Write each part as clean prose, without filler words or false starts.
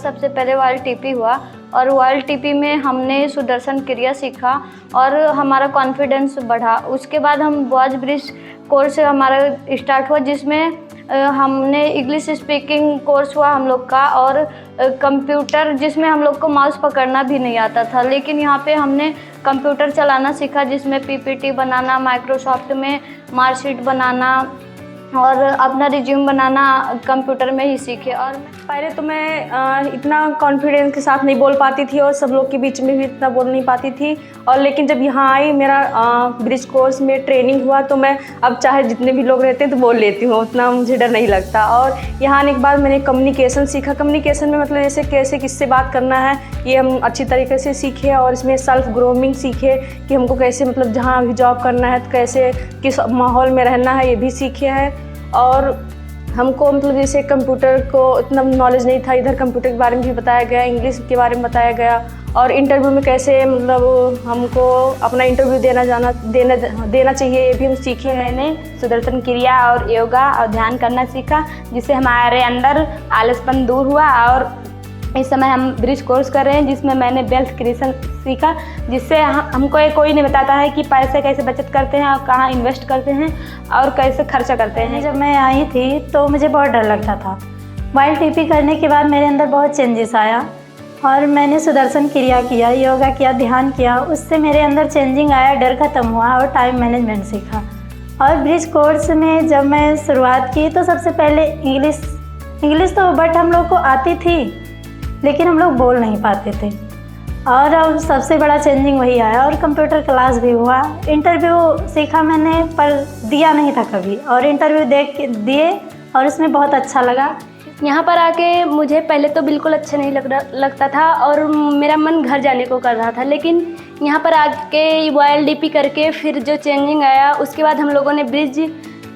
सबसे पहले world TP हुआ और वर्ल्ड टीपी में हमने सुदर्शन क्रिया सीखा और हमारा कॉन्फिडेंस बढ़ा। उसके बाद हम बॉयज़ ब्रिज कोर्स हमारा स्टार्ट हुआ, जिसमें हमने इंग्लिश स्पीकिंग कोर्स हुआ हम लोग का, और कंप्यूटर जिसमें हम लोग को माउस पकड़ना भी नहीं आता था, लेकिन यहाँ पे हमने कंप्यूटर चलाना सीखा, जिसमें पीपीटी बनाना, माइक्रोसॉफ्ट में मार्कशीट बनाना और अपना रिज्यूम बनाना कंप्यूटर में ही सीखे। और पहले तो मैं इतना कॉन्फिडेंस के साथ नहीं बोल पाती थी और सब लोग के बीच में भी इतना बोल नहीं पाती थी, और लेकिन जब यहाँ आई मेरा ब्रिज कोर्स में ट्रेनिंग हुआ तो मैं अब चाहे जितने भी लोग रहते हैं तो बोल लेती हूँ, उतना मुझे डर नहीं लगता। और यहाँ आने के बाद मैंने कम्युनिकेशन सीखा। कम्युनिकेशन में मतलब जैसे कैसे किससे बात करना है ये हम अच्छी तरीके से सीखे, और इसमें सेल्फ ग्रूमिंग सीखे कि हमको कैसे मतलब जहाँ भी जॉब करना है तो कैसे किस माहौल में रहना है ये भी सीखे हैं। और हमको मतलब जैसे कंप्यूटर को इतना नॉलेज नहीं था, इधर कंप्यूटर के बारे में भी बताया गया, इंग्लिश के बारे में बताया गया, और इंटरव्यू में कैसे मतलब हमको अपना इंटरव्यू देना चाहिए ये भी हम सीखे। मैंने सुदर्शन क्रिया और योगा और ध्यान करना सीखा, जिससे हमारे अंदर आलसपन दूर हुआ। और इस समय हम ब्रिज कोर्स कर रहे हैं, जिसमें मैंने वेल्थ क्रिएशन सीखा, जिससे हमको कोई नहीं बताता है कि पैसे कैसे बचत करते हैं और कहाँ इन्वेस्ट करते हैं और कैसे खर्चा करते हैं। जब मैं आई थी तो मुझे बहुत डर लगता था। वर्ल्ड टीपी करने के बाद मेरे अंदर बहुत चेंजेस आया और मैंने सुदर्शन क्रिया किया, योगा किया, ध्यान किया, उससे मेरे अंदर चेंजिंग आया, डर खत्म हुआ और टाइम मैनेजमेंट सीखा। और ब्रिज कोर्स में जब मैं शुरुआत की तो सबसे पहले इंग्लिश तो बट हम लोग को आती थी, लेकिन हम लोग बोल नहीं पाते थे। और अब सबसे बड़ा चेंजिंग वही आया। और कंप्यूटर क्लास भी हुआ, इंटरव्यू सीखा मैंने पर दिया नहीं था कभी, और इंटरव्यू दिए और उसमें बहुत अच्छा लगा। यहाँ पर आके मुझे पहले तो बिल्कुल अच्छा नहीं लगता था और मेरा मन घर जाने को कर रहा था, लेकिन यहाँ पर आके वर्ल्ड टीपी करके फिर जो चेंजिंग आया, उसके बाद हम लोगों ने ब्रिज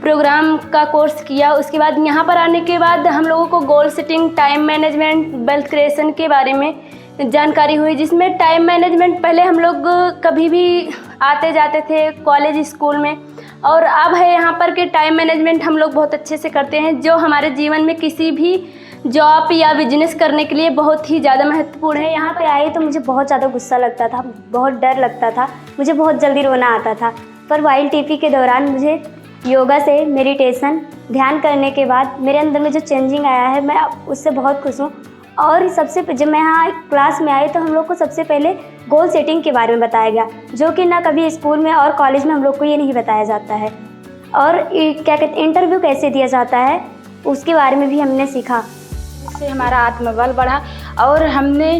प्रोग्राम का कोर्स किया। उसके बाद यहाँ पर आने के बाद हम लोगों को goal setting, time management, wealth creation के बारे में जानकारी हुई, जिसमें टाइम मैनेजमेंट पहले हम लोग कभी भी आते जाते थे कॉलेज स्कूल में, और अब है यहाँ पर कि टाइम मैनेजमेंट हम लोग बहुत अच्छे से करते हैं, जो हमारे जीवन में किसी भी जॉब या बिजनेस करने के लिए बहुत ही ज़्यादा महत्वपूर्ण है। यहाँ पे आई तो मुझे बहुत ज़्यादा गुस्सा लगता था, बहुत डर लगता था, मुझे बहुत जल्दी रोना आता था। पर वर्ल्ड टीपी के दौरान मुझे योगा से, मेडिटेशन, ध्यान करने के बाद मेरे अंदर में जो चेंजिंग आया है, मैं उससे बहुत खुश हूँ। और जब मैं यहाँ क्लास में आई तो हम लोग को सबसे पहले गोल सेटिंग के बारे में बताया गया, जो कि ना कभी स्कूल में और कॉलेज में हम लोग को ये नहीं बताया जाता है। और क्या कहते इंटरव्यू कैसे दिया जाता है उसके बारे में भी हमने सीखा। इससे हमारा आत्मबल बढ़ा और हमने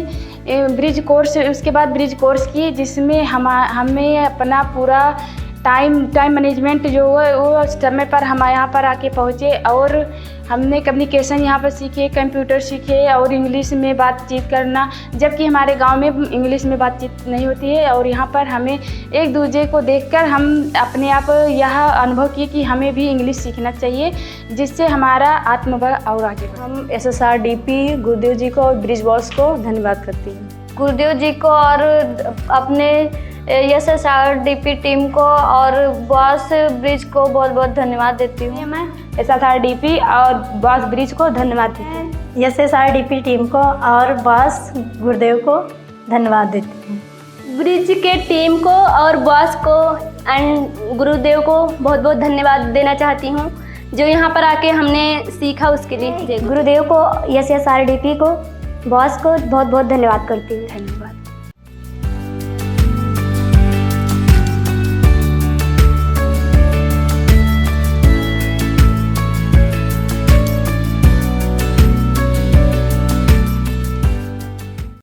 ब्रिज कोर्स, उसके बाद ब्रिज कोर्स किए, जिसमें हमें अपना पूरा टाइम मैनेजमेंट जो है वो समय पर हम यहाँ पर आके पहुँचे, और हमने कम्युनिकेशन यहाँ पर सीखे, कंप्यूटर सीखे और इंग्लिश में बातचीत करना, जबकि हमारे गांव में इंग्लिश में बातचीत नहीं होती है। और यहाँ पर हमें एक दूसरे को देखकर हम अपने आप यह अनुभव किए कि हमें भी इंग्लिश सीखना चाहिए, जिससे हमारा आत्मबल और आगे बढ़े। हम SSRDP गुरुदेव जी को और ब्रिज बॉस को धन्यवाद करती हूँ। गुरुदेव जी को और अपने SSRDP टीम को और बॉस ब्रिज को बहुत बहुत धन्यवाद देती हूँ। मैं SSRDP और बॉस ब्रिज को धन्यवाद देती हूँ। SSRDP टीम को और बॉस गुरुदेव को धन्यवाद देती हूँ। ब्रिज के टीम को और बॉस को एंड गुरुदेव को बहुत बहुत धन्यवाद देना चाहती हूँ, जो यहाँ पर आके हमने सीखा उसके लिए। गुरुदेव को, SSRDP को, बॉस को बहुत बहुत धन्यवाद करती हूँ। धन्यवाद।